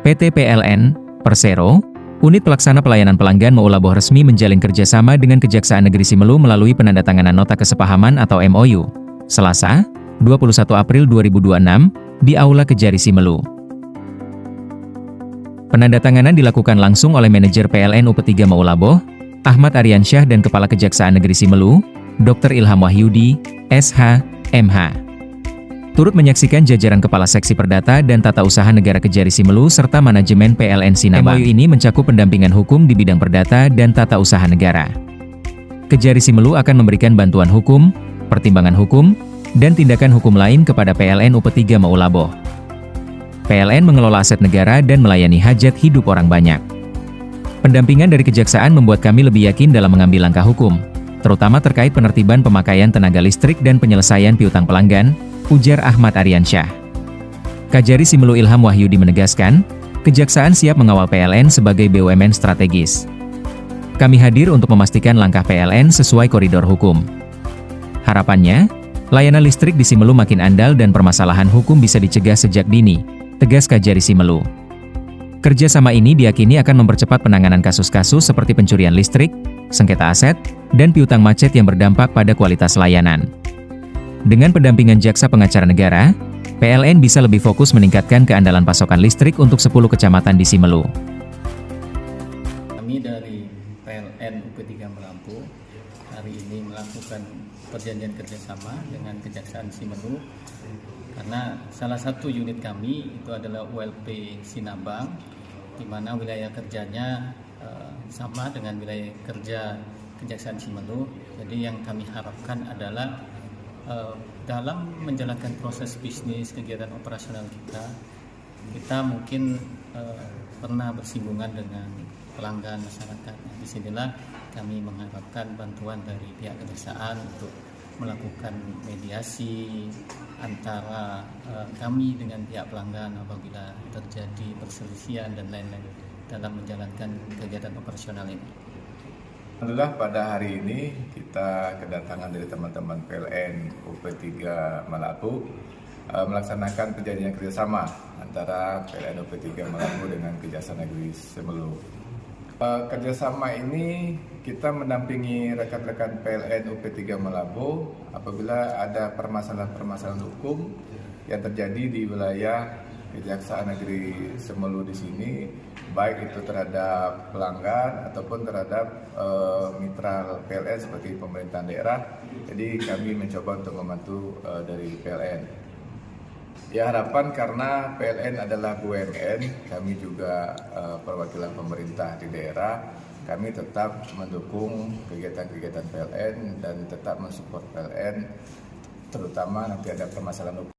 PT PLN, Persero, Unit Pelaksana Pelayanan Pelanggan Maulaboh resmi menjalin kerjasama dengan Kejaksaan Negeri Simelu melalui penandatanganan Nota Kesepahaman atau MOU, Selasa, 21 April 2026, di Aula Kejari Simelu. Penandatanganan dilakukan langsung oleh Manajer PLN UP3 Maulaboh, Ahmad Aryansyah dan Kepala Kejaksaan Negeri Simelu, Dr. Ilham Wahyudi, SH, MH. Turut menyaksikan jajaran Kepala Seksi Perdata dan Tata Usaha Negara Kejari Simelu serta manajemen PLN Sinabang. MOU ini mencakup pendampingan hukum di bidang perdata dan tata usaha negara. Kejari Simelu akan memberikan bantuan hukum, pertimbangan hukum, dan tindakan hukum lain kepada PLN UP3 Maulaboh. PLN mengelola aset negara dan melayani hajat hidup orang banyak. Pendampingan dari Kejaksaan membuat kami lebih yakin dalam mengambil langkah hukum, terutama terkait penertiban pemakaian tenaga listrik dan penyelesaian piutang pelanggan, ujar Ahmad Aryansyah. Kejari Simelu Ilham Wahyudi menegaskan, Kejaksaan siap mengawal PLN sebagai BUMN strategis. Kami hadir untuk memastikan langkah PLN sesuai koridor hukum. Harapannya, layanan listrik di Simelu makin andal dan permasalahan hukum bisa dicegah sejak dini, tegas Kejari Simelu. Kerjasama ini diyakini akan mempercepat penanganan kasus-kasus seperti pencurian listrik, sengketa aset, dan piutang macet yang berdampak pada kualitas layanan. Dengan pendampingan Jaksa Pengacara Negara, PLN bisa lebih fokus meningkatkan keandalan pasokan listrik untuk 10 kecamatan di Simelu. Kami dari PLN UP3 Melampu hari ini melakukan perjanjian kerjasama dengan Kejaksaan Simelu karena salah satu unit kami itu adalah ULP Sinabang, di mana wilayah kerjanya sama dengan wilayah kerja Kejaksaan Simelu. Jadi yang kami harapkan adalah dalam menjalankan proses bisnis kegiatan operasional kita mungkin pernah bersinggungan dengan pelanggan masyarakat. Disinilah kami mengharapkan bantuan dari pihak Kejaksaan untuk melakukan mediasi antara kami dengan pihak pelanggan apabila terjadi perselisihan dan lain-lain dalam menjalankan kegiatan operasional ini. Alhamdulillah pada hari ini kita kedatangan dari teman-teman PLN UP3 Melampu melaksanakan perjanjian kerjasama antara PLN UP3 Melampu dengan Kejaksaan Negeri Simelu. Kerjasama ini kita mendampingi rekan-rekan PLN UP3 Melampu apabila ada permasalahan-permasalahan hukum yang terjadi di wilayah Kejaksaan Negeri Simelu di sini, baik itu terhadap pelanggan ataupun terhadap mitra PLN seperti pemerintahan daerah. Jadi kami mencoba untuk membantu dari PLN. Ya, harapan karena PLN adalah BUMN, kami juga perwakilan pemerintah di daerah, kami tetap mendukung kegiatan-kegiatan PLN dan tetap mensupport PLN, terutama nanti ada permasalahan hukum.